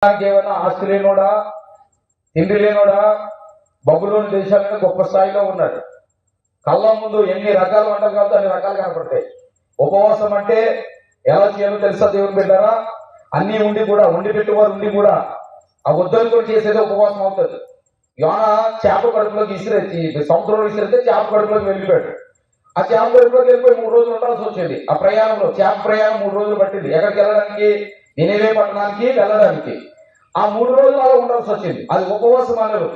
ఏమైనా ఆస్తి లేనోడా, తిండి లేనోడా, బబులోని దేశాలను గొప్ప స్థాయిలో ఉన్నాడు. కళ్ళ ముందు ఎన్ని రకాల వంటకాలతో అన్ని రకాలు కనపడతాయి. ఉపవాసం అంటే ఎలా చేయాలో తెలుసా దేవుని బిడ్డారా? అన్ని ఉండి కూడా, ఉండి పెట్టువారు ఉండి కూడా ఆ వద్దలు కూడా చేసేది ఉపవాసం అవుతుంది. యోన చేప కడుపులోకి సముద్రంలో విసిరితే చేప కడుపులోకి వెళ్ళిపోయాడు. ఆ చేప కడుపులోకి వెళ్ళిపోయి 3 రోజులు ఉండాల్సి వచ్చింది. ఆ ప్రయాణంలో చేప ప్రయాణం 3 రోజులు పట్టింది. ఎక్కడికి వెళ్ళడానికి? నినివే పట్టణానికి వెళ్ళడానికి. ఆ 3 రోజులు అలా ఉండాల్సి వచ్చింది. అది ఉపవాసం అన్నారు.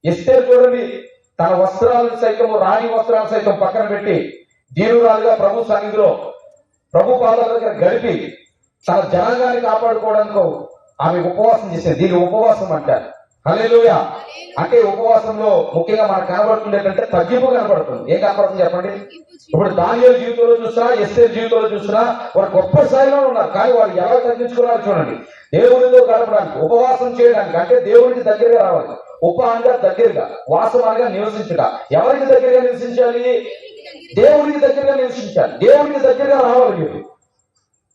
ఎస్తేరు చూడండి, తన వస్త్రాలను సైతం, రాణి వస్త్రాలు సైతం పక్కన పెట్టి దీనురాలుగా ప్రభు సన్నిధిలో, ప్రభు పాదాల దగ్గర గడిపి తన జనాంగాన్ని కాపాడుకోవడానికి ఆమె ఉపవాసం చేసేది. దీన్ని ఉపవాసం అంటారు. హల్లెలూయా. అంటే ఉపవాసంలో ముఖ్యంగా మనకు కనబడుతుంది ఏంటంటే తగ్గింపు కనబడుతుంది. ఏం కనబడుతుంది చెప్పండి? ఇప్పుడు దానియేలు జీవితంలో చూసినా, ఎస్తేరు జీవితంలో చూసినా వారు గొప్ప స్థాయిలో ఉన్నారు. కానీ వారు ఎలా తగ్గించుకున్నారు చూడండి. దేవునితో గడపడానికి, ఉపవాసం చేయడానికి, అంటే దేవునికి దగ్గరగా రావాలి. ఉప అనగా దగ్గరగా, వాసం అనగా నివసించుట. ఎవరికి దగ్గరగా నివసించాలి? దేవునికి దగ్గరగా నివసించాలి. దేవునికి దగ్గరగా రావాలి మీరు.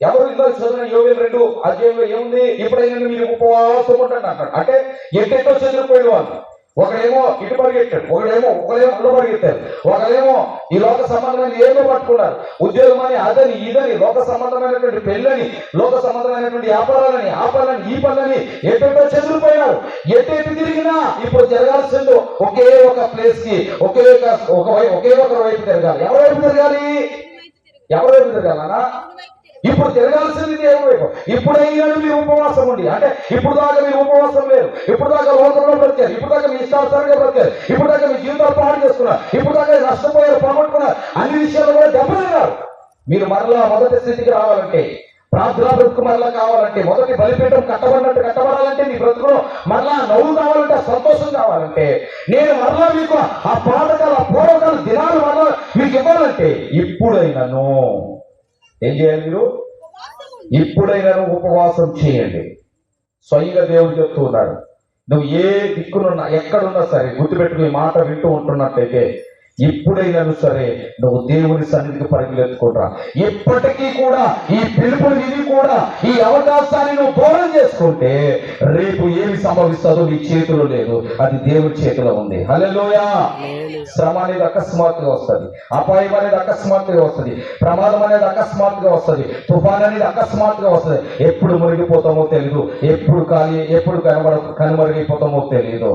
ఎవరు ఇందులో చదివిన యోవేలు 2 అధ్యాయంలో ఏముంది? ఇప్పుడైనా మీరు ఉపవాసం ఉండండి అంటాడు. అంటే ఎట్టెట్టో చెదిరిపోయిన వాళ్ళు, ఒకడేమో ఇటు పరిగెట్టాడు, ఒకడేమో అల్లు పరిగెత్తారు, ఒకడేమో ఈ లోక సంబంధమైన ఏమో పట్టుకున్నారు. ఉద్యోగం అని, అదని ఇదని, లోక సంబంధమైనటువంటి పెళ్ళని, లోక సంబంధమైనటువంటి వ్యాపారాలని, ఆ పనులని, ఈ పనులని ఎట్టెట్టో చెదిరిపోయినారు. ఎటు తిరిగినా ఇప్పుడు జరగాల్సిందో ఒకే ఒక ప్లేస్ కి, ఒకే ఒక వైపు తిరగాలి. ఎవరి వైపు తిరగాలి? ఎవరి వైపు తిరగాలనా? ఇప్పుడు తిరగాల్సింది దేవుని వైపు. ఇప్పుడైనా మీరు ఉపవాసం ఉండి, అంటే ఇప్పుడు దాకా మీరు ఉపవాసం లేరు, ఇప్పుడు దాకా లోకంలో బ్రతికారు, ఇప్పుడు దాకా మీ ఇష్టానుసారంగా బ్రతికారు, ఇప్పుడు దాకా మీ జీవితాలు పాడు చేసుకున్నారు, ఇప్పుడు దాకా నష్టపోయారు, పోగొట్టుకున్నారు, అన్ని విషయాలు కూడా దెబ్బతిన్నారు. మీరు మరలా మొదటి స్థితికి రావాలంటే, ప్రార్థనా బ్రతుకు మరలా కావాలంటే, మొదటి బలిపీఠం కట్టబడినట్టు కట్టబడాలంటే, మీ బ్రతుకులో మరలా నవ్వు కావాలంటే, సంతోషం కావాలంటే, నేను మరలా మీకు ఆ పాతకాల పూర్వకాల దినాలు మరలా మీకు ఇవ్వాలంటే ఇప్పుడైనాను ఏం చేయాలి? మీరు ఇప్పుడైనా ఉపవాసం చేయండి. స్వయంగా దేవుడు చెప్తూ ఉన్నాడు. నువ్వు ఏ దిక్కునున్నా, ఎక్కడున్నా సరే గుర్తుపెట్టుకుని మాట వింటూ ఉంటున్నట్లయితే ఇప్పుడైనా సరే నువ్వు దేవుని సన్నిధికి పరిగెత్తుకుంటా. ఇప్పటికీ కూడా ఈ పిలుపుని విని కూడా ఈ అవకాశాన్ని నువ్వు దూరం చేసుకుంటే రేపు ఏమి సంభవిస్తుందో నీ చేతిలో లేదు, అది దేవుని చేతిలో ఉంది. హల్లెలూయా. శ్రమ అనేది అకస్మాత్తుగా వస్తుంది, అపాయం అనేది అకస్మాత్తుగా వస్తుంది, ప్రమాదం అనేది అకస్మాత్తుగా వస్తుంది, తుఫాన్ అనేది అకస్మాత్తుగా వస్తుంది. ఎప్పుడు మునిగిపోతామో తెలియదు, ఎప్పుడు కనుమరుగైపోతామో తెలియదు.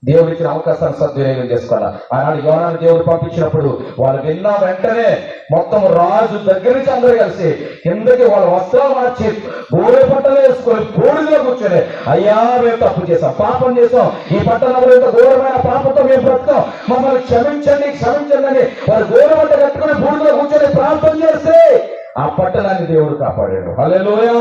దేవుడు ఇచ్చిన అవకాశాన్ని సద్వినియోగం చేసుకోవాలి. ఆనాడు యోనాను దేవుడు పంపించినప్పుడు వాళ్ళు విన్న వెంటనే మొత్తం రాజు దగ్గర నుంచి అందరూ కలిసి కిందకి వాళ్ళ వస్త్రాలు మార్చి గోడె పట్టలు వేసుకొని బోడిలో కూర్చొని, అయ్యా మేము తప్పు చేసాం, పాపం చేసాం, ఈ పట్టణంలో ఇంత ఘోరమైన పాపంతో మేము బ్రతుకాం, మమ్మల్ని క్షమించండి అని వారు గోడె పట్ట కట్టుకుని బోడిలో కూర్చొని ప్రార్థన చేస్తే ఆ పట్టణాన్ని దేవుడు కాపాడాడు. హల్లెలూయా.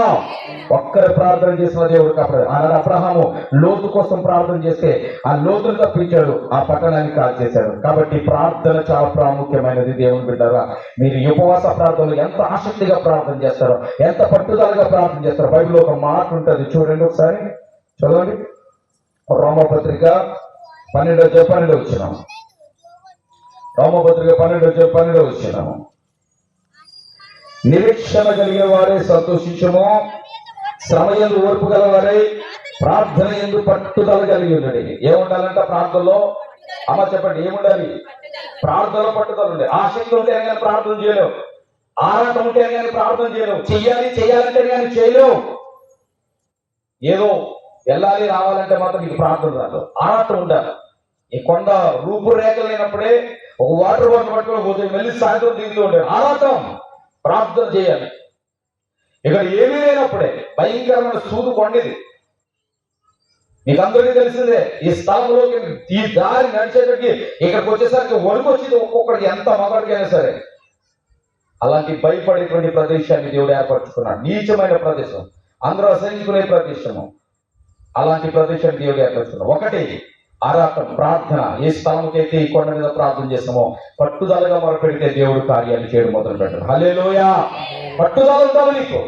ఒక్కరు ప్రార్థన చేసిన దేవుడు కాపాడాడు. ఆనాడు అబ్రహాము లోతు కోసం ప్రార్థన చేస్తే ఆ లోతును తప్పించాడు, ఆ పట్టణాన్ని కాల్చేశాడు. కాబట్టి ప్రార్థన చాలా ప్రాముఖ్యమైనది. దేవుని బిడ్డగా మీరు ఉపవాస ప్రార్థనలు ఎంత ఆసక్తిగా ప్రార్థన చేస్తారో, ఎంత పట్టుదలగా ప్రార్థన చేస్తారో. బైబిల్లో ఒక మాట ఉంటుంది, చూడండి ఒకసారి, చదవండి. రోమపత్రిక 12 వచ్చినాము. రోమపత్రిక 12 వచ్చినాము. నిరీక్షణ కలిగిన వారే సంతోషించము, శ్రమ యందు ఓర్పు గల వారే ప్రార్థన యందు పట్టుదల కలిగి ఉండండి. ఏముండాలంట ప్రార్థనలో? అమ్మ చెప్పండి, ఏముండాలి? ప్రార్థనలో పట్టుదల ఉండే. ఆసక్తి ఉంటే కానీ ప్రార్థన చేయలేవు, ఆరాటం ఉంటే కానీ ప్రార్థన చేయలేవు, చెయ్యాలంటే కానీ చేయలేవు. ఏదో వెళ్ళాలి రావాలంటే మాత్రం మీకు ప్రార్థన రాదు. ఆరాటం ఉండాలి. ఈ కొండ రూపురేఖలు లేనప్పుడే ఒక వాటర్ బాటిల్ పట్టుకొని పోతే మళ్ళీ సాయంత్రం దిగుతూ ఉండే ఆరాటం. ప్రార్థన చేయాలి. ఇక్కడ ఏమీ లేనప్పుడే భయంకరమైన సూదు కొండది. మీకు అందరికీ తెలిసిందే. ఈ స్థలంలోకి, ఈ దారి నడిచేటకి ఇక్కడికి వచ్చేసరికి వణుకు వచ్చింది ఒక్కొక్కడికి, ఎంత మగడికైనా సరే. అలాంటి భయపడేటువంటి ప్రదేశాన్ని దేవుడు ఏర్పరచుకున్నాడు. నీచమైన ప్రదేశం, అందరూ అసహించుకునే ప్రదేశము. అలాంటి ప్రదేశాన్ని దేవుడు ఏర్పరచుకున్నాడు. ఒకటి ఆరాటం, ప్రార్థన. ఏ స్థలంకైతే ఈ కొండ మీద ప్రార్థన చేస్తామో పట్టుదలగా మొరపెడితే దేవుడు కార్యాలు చేయడం మొదలు పెట్టాడు. హల్లెలూయా. పట్టుదల ఉండాలి నీకు.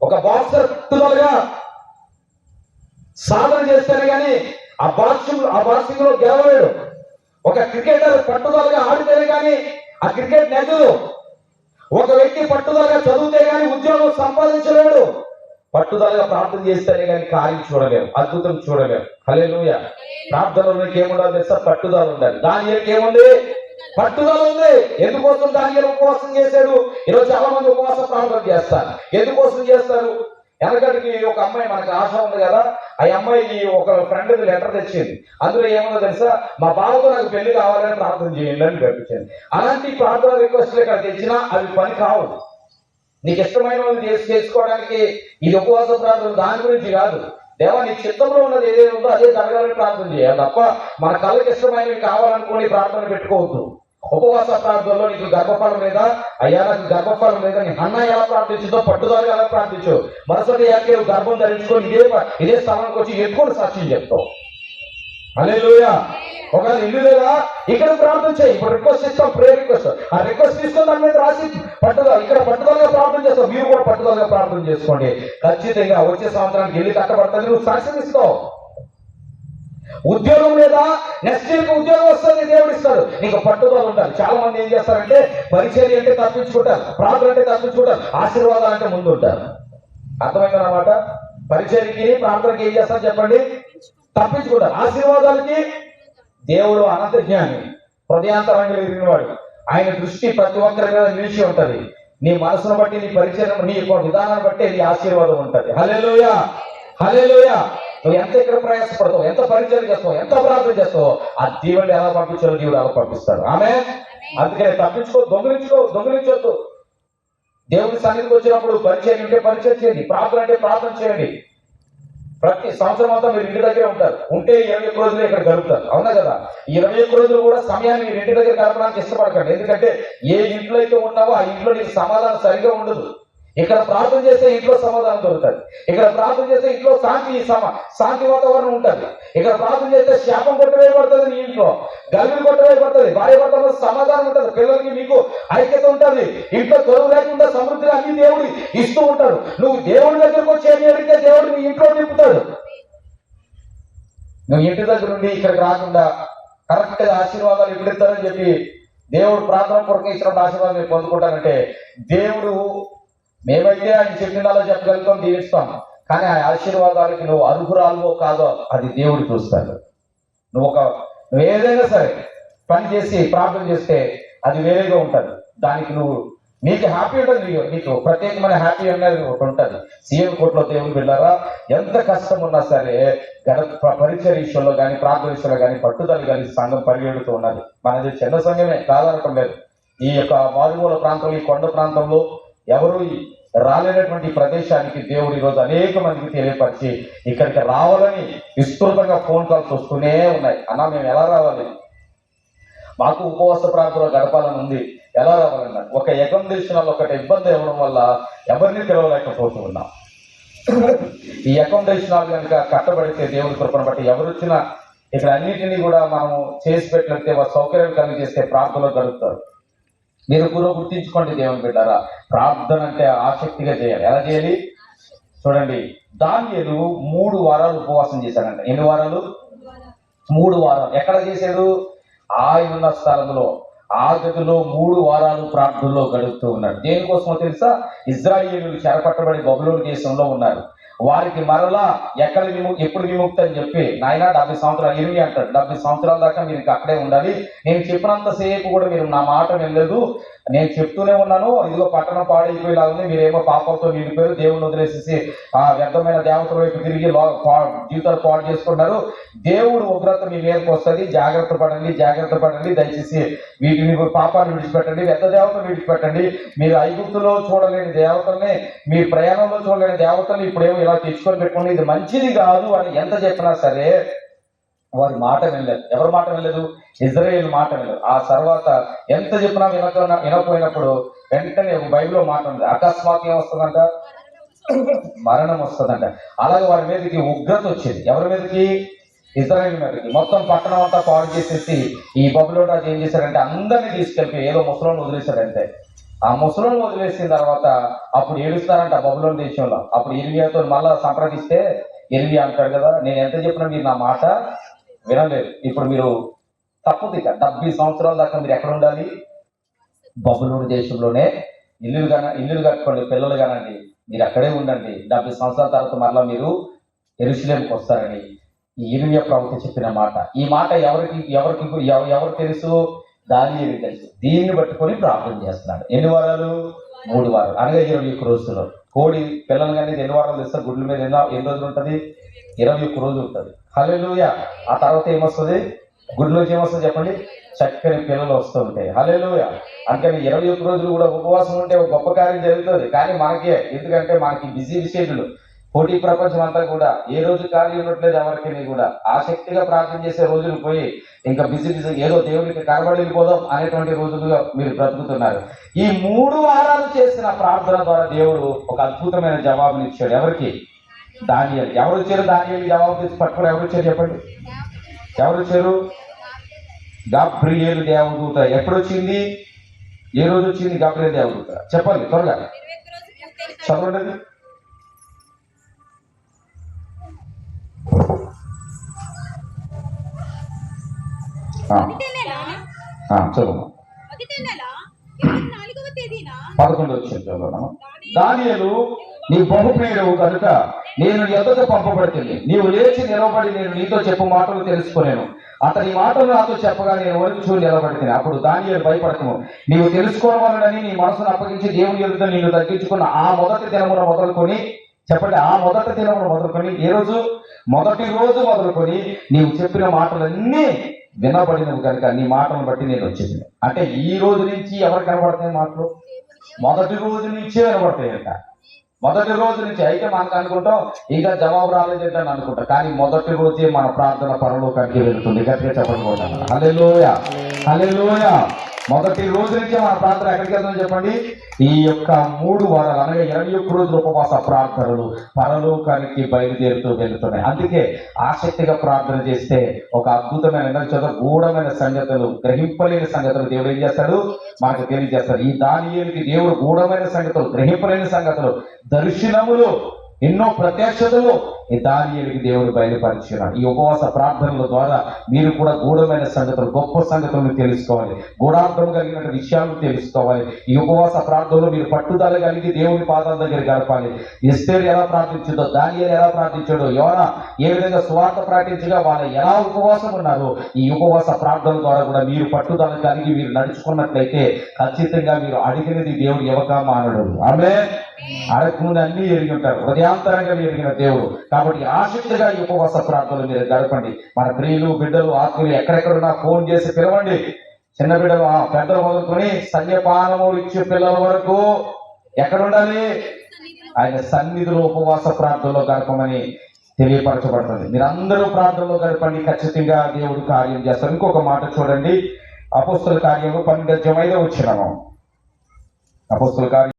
ఒక బాక్సర్ పట్టుదలగా సాధన చేస్తేనే కానీ ఆ బాక్సింగ్ లో గెలవలేడు. ఒక క్రికెటర్ పట్టుదలగా ఆడితేనే కానీ ఆ క్రికెట్ నెగ్గదు. ఒక వ్యక్తి పట్టుదలగా చదివితే కానీ ఉద్యోగం సంపాదించలేడు. పట్టుదలగా ప్రార్థన చేస్తేనే కానీ కార్యం చూడలేము, అద్భుతం చూడలేము. హల్లెలూయా. ప్రార్థనలో ఏముండాలి తెలుసా? పట్టుదల ఉండాలి. దానియేలుకి ఏముంది? పట్టుదల ఉంది. ఎందుకోసం దానియేలు ఉపవాసం చేశాడు? ఈరోజు చాలా మంది ఉపవాస ప్రార్థన చేస్తారు. ఎందుకోసం చేస్తారు? వెనకటికి ఒక అమ్మాయి, మనకు ఆశ ఉంది కదా, ఆ అమ్మాయికి ఒక ఫ్రెండ్ లెటర్ తెచ్చింది. అందులో ఏముందో తెలుసా? మా బావతో నాకు పెళ్లి కావాలని ప్రార్థన చేయండి అని పంపించింది. అలాంటి ప్రార్థన రిక్వెస్ట్లు ఇక్కడ తెచ్చినా అవి పని కావు. నీకు ఇష్టమైన వాళ్ళు చేసుకోవడానికి ఇది ఉపవాస ప్రార్థన దాని గురించి కాదు. దేవా నీ చిత్తంలో ఉన్నది ఏదైనా ఉందో అదే జరగాలని ప్రార్థన చేయాలి తప్ప మన కళ్ళకి ఇష్టమైనవి కావాలనుకుని ప్రార్థన పెట్టుకోవద్దు. ఉపవాస ప్రార్థనలో నీకు గర్భఫలం లేదా, అయ్యా నాకు గర్భఫలం లేదా, నీ అన్న ఎలా ప్రార్థించుతో పట్టుదల ఎలా ప్రార్థించు. మరుసటి యాకే గర్భం ధరించుకొని ఇదే స్థలానికి వచ్చి ఎత్తుకొని సాక్ష్యం చెప్తావు. హల్లెలూయా. ఒకవేళ ఇల్లు లేదా ఇక్కడ ప్రార్థన చేయి. ఇప్పుడు రిక్వెస్ట్ ఇస్తాం, ప్రేయర్ రిక్వెస్ట్. ఆ రిక్వెస్ట్ తీసుకొని దాని మీద రాసి పట్టుదల ఇక్కడ పట్టుదలగా ప్రార్థన చేస్తావు. మీరు కూడా పట్టుదలగా ప్రార్థన చేసుకోండి. ఖచ్చితంగా వచ్చే సంవత్సరానికి ఇల్లు కట్టబడుతుంది, నువ్వు సాక్ష్యం ఇస్తావు. ఉద్యోగం లేదా, నెక్స్ట్ ఇయర్కి ఉద్యోగం వస్తుంది, దేవుడు ఇస్తాడు. నీకు పట్టుదల ఉండాలి. చాలా మంది ఏం చేస్తారంటే పరిచర్య అంటే తప్పించుకుంటారు, ప్రార్థన అంటే తప్పించుకుంటారు, ఆశీర్వాదాలు అంటే ముందు ఉంటారు. అర్థమైందన్నమాట. పరిచర్యకి ప్రార్థనకి ఏం చేస్తారు చెప్పండి? తప్పించుకుంటారు. ఆశీర్వాదాలకి దేవుడు అనంత జ్ఞాని, హృదయాంతరంగా ఎరిగినవాడు. ఆయన దృష్టి ప్రతి ఒక్కరి మీద నిలిచి ఉంటది. నీ మనసును బట్టి, నీ పరిచయం, నీ విధానాన్ని బట్టి నీ ఆశీర్వాదం ఉంటది. హల్లెలూయా. హల్లెలూయా. నువ్వు ఎంత ఇక్కడ ప్రయాసపడతావు, ఎంత పరిచయం చేస్తావు, ఎంత ప్రార్థన చేస్తావు, ఆ దేవుడిని ఎలా పంపించాలో దేవుడు ఎలా పంపిస్తాడు. ఆమె అందుకని దొంగిలించొద్దు. దేవుడి సన్నిధికి వచ్చినప్పుడు పరిచయం ఉంటే పరిచయం చేయండి, ప్రార్థన అంటే ప్రార్థన చేయండి. ప్రతి సంవత్సరం అంతా మీరు ఇంటి దగ్గరే ఉంటారు. ఉంటే 21 రోజులు ఇక్కడ గడుపుతారు. అవునా కదా? 21 రోజులు కూడా సమయాన్ని మీరు ఇంటి దగ్గర గడపడానికి ఇష్టపడకండి. ఎందుకంటే ఏ ఇంట్లో అయితే ఉన్నావో ఆ ఇంట్లో నీకు సమాధానం సరిగా ఉండదు. ఇక్కడ ప్రార్థన చేస్తే ఇంట్లో సమాధానం దొరుకుతుంది. ఇక్కడ ప్రార్థన చేస్తే ఇంట్లో శాంతి వాతావరణం ఉంటుంది. ఇక్కడ ప్రార్థన చేస్తే శాపం కొట్టవేయబడుతుంది, నీ ఇంట్లో గల్విలు కొట్టవేయబడుతుంది, భార్య భర్తలో సమాధానం ఉంటుంది, పిల్లలకి మీకు ఐక్యత ఉంటుంది, ఇంట్లో గొడవ లేకుండా సమృద్ధిగా అన్ని దేవుడు ఇస్తూ ఉంటాడు. నువ్వు దేవుడి దగ్గరకు వచ్చి ఏమి అడిగితే దేవుడు నీ ఇంట్లో నింపుతాడు. నువ్వు ఇంటి దగ్గర నుండి ఇక్కడికి రాకుండా కరెక్ట్ గా ఆశీర్వాదాలు ఎప్పుడు ఇస్తారని చెప్పి దేవుడు ప్రార్థన కొరకు ఇచ్చిన ఆశీర్వాదం మీరు పొందుకుంటానంటే, దేవుడు మేమైతే ఆయన చెప్పినాలో చెప్పగలుగుతాం, దీవిస్తాం. కానీ ఆ ఆశీర్వాదాలకి నువ్వు అర్హురాలువో కాదో అది దేవుడు చూస్తాడు. నువ్వు ఏదైనా సరే పని చేసి ప్రార్థన చేస్తే అది వేరేగా ఉంటుంది. దానికి నీకు హ్యాపీ ఉంటుంది, నీకు ప్రత్యేకమైన హ్యాపీ అనేది ఒకటి ఉంటుంది. సీఎం కోర్టులో దేవుడు వెళ్ళారా, ఎంత కష్టం ఉన్నా సరే పరిచయ విషయంలో కానీ ప్రార్థన విషయంలో కానీ పట్టుదల కానీ సంఘం పరిగెడుతూ ఉన్నది. మనది చిన్న సంఘమే కాదనటం లేదు. ఈ యొక్క మారుమూల ప్రాంతంలో, ఈ కొండ ప్రాంతంలో ఎవరు రాలేనటువంటి ప్రదేశానికి దేవుడు ఈరోజు అనేక మందికి తెలియపరిచి ఇక్కడికి రావాలని విస్తృతంగా ఫోన్ కాల్స్ వస్తూనే ఉన్నాయి. అన్నా మేము ఎలా రావాలి, మాకు ఉపవాస ప్రాంతంలో గడపాలని ఉంది, ఎలా రావాలన్నారు. ఒక యగం దర్శనాలు ఒకటి ఇబ్బంది ఇవ్వడం వల్ల ఎవరిని పిలవలేకపోతూ ఉన్నాం. ఈ యగం దర్శనాలు కనుక కట్టబడితే దేవుడి కృపను బట్టి ఎవరు వచ్చినా ఇక్కడ అన్నింటినీ కూడా మనం చేసి పెట్టినట్టే సౌకర్యం కలిగిస్తే ప్రాంతంలో గడుపుతారు. మీరు కూడా గుర్తించుకోండి దేవుని బిడ్డారా, ప్రార్థన అంటే ఆసక్తిగా చేయాలి. ఎలా చేయాలి చూడండి. దానియేలు 3 వారాలు ఉపవాసం చేశాడంట. ఎన్ని వారాలు? 3 వారాలు. ఎక్కడ చేశాడు? ఆయన ఉన్న స్థలంలో, ఆ గదిలో 3 వారాలు ప్రార్థనలో గడుపుతూ ఉన్నాడు. దేనికోసమో తెలుసా? ఇజ్రాయేలీయులు చెరపట్టబడి బబులోను దేశంలో ఉన్నారు. వారికి మరలా ఎప్పుడు విముక్తి అని చెప్పి, నాయన 70 సంవత్సరాలు, ఇరిమి అంటాడు, 70 సంవత్సరాల దాకా మీరు అక్కడే ఉండాలి, నేను చెప్పినంతసేపు కూడా మీరు నా మాట వినలేదు, నేను చెప్తూనే ఉన్నాను, ఇదిగో పట్టణం పాడైపోయేలా ఉంది, మీరేమో పాపంతో నిండిపోయారు, దేవుని వదిలేసేసి ఆ వ్యర్థమైన దేవతల వైపు తిరిగి జీవితాలు పాడు చేసుకున్నారు, దేవుడు ఉగ్రత మీ మీదకి వస్తుంది, జాగ్రత్త పడండి, దయచేసి వీటిని పాపాన్ని విడిచిపెట్టండి, వ్యర్థ దేవతలు విడిచిపెట్టండి, మీరు ఐగుప్తులో చూడలేని దేవతల్ని, మీరు ప్రయాణంలో చూడలేని దేవతల్ని ఇప్పుడేమో ఇలా తెచ్చుకొని పెట్టుకోండి, ఇది మంచిది కాదు అని ఎంత చెప్పినా సరే వారి మాట వినలేదు. ఎవరి మాట వినలేదు? ఇజ్రాయేల్ మాట వినలేదు. ఆ తర్వాత ఎంత చెప్పినా వినకపోయినప్పుడు వెంటనే బైబిల్లో మాట ఉంది, అకస్మాత్ ఏమొస్తుందంట? మరణం వస్తుందంట. అలాగే వారి మీదకి ఉగ్రత వచ్చేది. ఎవరి మీదకి? ఇజ్రాయేల్ మీదకి. మొత్తం పట్టణం అంతా పాడు చేసేసి ఈ బబులోను రాజు ఏం చేశాడంటే అందరినీ తీసుకెళ్ళి ఏదో ముసలోని వదిలేశాడంటే, ఆ ముసలోని వదిలేసిన తర్వాత అప్పుడు ఏడుస్తారంట బబులోను దేశంలో. అప్పుడు ఇర్మియాతో మళ్ళా సంప్రదిస్తే ఇర్మియా అంటాడు కదా, నేను ఎంత చెప్పినా మీరు నా మాట వినలేదు, ఇప్పుడు మీరు తప్పుది 70 సంవత్సరాల దాకా మీరు ఎక్కడ ఉండాలి? బబులోను దేశంలోనే ఇల్లులు కట్టుకోండి, పిల్లలు కానండి, మీరు అక్కడే ఉండండి, 70 సంవత్సరాల తర్వాత మరలా మీరు యెరూషలేముకి వస్తారని ఈ యిర్మీయా ప్రవక్త చెప్పిన మాట. ఈ మాట ఎవరు తెలుసు? దానియేలుకి తెలుసు. దీన్ని పట్టుకొని ప్రార్థన చేస్తున్నాడు. ఎన్ని వారాలు? 3 వారాలు, అనగా 21 రోజులు. కోడి పిల్లలు కానీ ఎన్ని వారాలు తెస్తారు? గుడ్ల మీద ఎన్ని రోజులు ఉంటుంది? 21 రోజులు ఉంటుంది. హల్లెలూయా. ఆ తర్వాత ఏమొస్తుంది? గుడ్లోంచి ఏమొస్తుంది చెప్పండి? చక్కని పిల్లలు వస్తూ ఉంటాయి. హల్లెలూయా. అందుకని 21 రోజులు కూడా ఉపవాసం ఉంటే ఒక గొప్ప కార్యం జరుగుతుంది. కానీ మనకే, ఎందుకంటే మనకి బిజీ షెడ్యూల్, పోటీ ప్రపంచం అంతా కూడా ఏ రోజు ఖాళీ ఉండట్లేదు ఎవరికి కూడా. ఆసక్తిగా ప్రార్థన చేసే రోజులు పోయి ఇంకా బిజీ ఏదో దేవుడికి కనబడిపోదాం అనేటువంటి రోజులుగా మీరు బ్రతుకుతున్నారు. ఈ 3 వారాలు చేసిన ప్రార్థన ద్వారా దేవుడు ఒక అద్భుతమైన జవాబుని ఇచ్చాడు. ఎవరికి? దానియేలు. ఎవరు వచ్చారు? దానియేలు జవాబు తెచ్చి పట్టుకుని ఎవరు వచ్చారు చెప్పండి? ఎవరు వచ్చారు? గాబ్రియేలు దేవదూత. ఎప్పుడు వచ్చింది? ఏ రోజు వచ్చింది గాబ్రియేలు దేవదూత? చెప్పండి త్వరగా చదవండి. చదువు. 11 వచ్చింది చదువు. దానియేలు, నీ బహుప్రియుడవు కనుక నేను నీ యొద్దకు పంపబడుతుంది. నీవు లేచి నిలబడి నేను నీతో చెప్పు మాటలు తెలుసుకునేను. అతని మాటలు నాతో చెప్పగా నేను వణుకుచూ నిలబడితే. అప్పుడు దానియేలు భయపడతాము. నీవు తెలుసుకోవాలని నీ మనసును అప్పగించి దేవుని ఎదుట నిన్ను తగ్గించుకున్న ఆ మొదటి దినమున మొదలుకొని, చెప్పండి, ఆ మొదటి దినమున మొదలుకొని, ఏ రోజు? మొదటి రోజు మొదలుకొని నీవు చెప్పిన మాటలన్నీ వినబడినవి కనుక నీ మాటలను బట్టి నేను వచ్చింది. అంటే ఈ రోజు నుంచి ఎవరు కనబడతాయి మాటలు? మొదటి రోజు నుంచే వినబడతాయంట. మొదటి రోజు నుంచి. అయితే మనకు అనుకుంటాం ఇంకా జవాబు రాలేదంటే అనుకుంటాం, కానీ మొదటి రోజే మన ప్రార్థన పరలోకానికి వెళ్తుంది. గట్టిగా చెప్పకపోతాను. హల్లెలూయా, హల్లెలూయా. మొదటి రోజు నుంచే మన ప్రార్థన ఎక్కడికి వెళ్తుందని చెప్పండి? ఈ యొక్క 3 వారాలు అనగా 21 రోజుల ఉపవాస ప్రార్థనలు పరలోకానికి బయలుదేరుతూ వెళ్తున్నాయి. అందుకే ఆసక్తిగా ప్రార్థన చేస్తే ఒక అద్భుతమైన గూఢమైన సంగతులు, గ్రహింపలేని సంగతులు దేవుడు ఏం చేస్తాడు? మనకు తెలియజేస్తాడు. ఈ దానియేలుకి దేవుడు గూఢమైన సంగతులు, గ్రహింపలేని సంగతులు, దర్శనములు, ఎన్నో ప్రత్యక్షతలు ఈ దానియేలుకి దేవుడు బయలుపరిచినాడు. ఈ ఉపవాస ప్రార్థనల ద్వారా మీరు కూడా గూఢమైన సంగతులు, గొప్ప సంగతులను తెలుసుకోవాలి, గూఢార్థం కలిగిన విషయాలను తెలుసుకోవాలి. ఈ ఉపవాస ప్రార్థనలో మీరు పట్టుదల కలిగి దేవుని పాదాల దగ్గర గడపాలి. ఎస్తేరు ఎలా ప్రార్థించిందో, దానియేలు ఎలా ప్రార్థించాడో, యోనా ఏ విధంగా సువార్త ప్రకటించగా వాళ్ళు ఎలా ఉపవాసం ఉన్నారో, ఈ ఉపవాస ప్రార్థన ద్వారా కూడా మీరు పట్టుదల కలిగి మీరు నడుచుకున్నట్లయితే ఖచ్చితంగా మీరు అడిగినది దేవుడు ఇవ్వక మానడు. ఆమేన్. అడగకుండా అన్ని ఎరిగి ఉంటారు, హృదయాంతరంగా ఎరిగిన దేవుడు. కాబట్టి ఆసక్తిగా ఈ ఉపవాస ప్రార్థనలు మీరు గడపండి. మన ప్రియులు, బిడ్డలు, ఆత్మీయులు ఎక్కడెక్కడున్నా ఫోన్ చేసి పిలవండి. చిన్న బిడ్డలు, పెద్దలు మొదలుకొని స్తన్యపానము ఇచ్చే పిల్లల వరకు ఎక్కడ ఉండాలి? ఆయన సన్నిధిలో ఉపవాస ప్రార్థనలో గడపమని తెలియపరచబడుతుంది. మీరందరూ ప్రార్థనలో గడపండి, ఖచ్చితంగా దేవుడు కార్యం చేస్తారు. ఇంకొక మాట చూడండి, అపోస్తల కార్యము 12వ అధ్యాయం 5వ వచనం. అపోస్తల కార్యం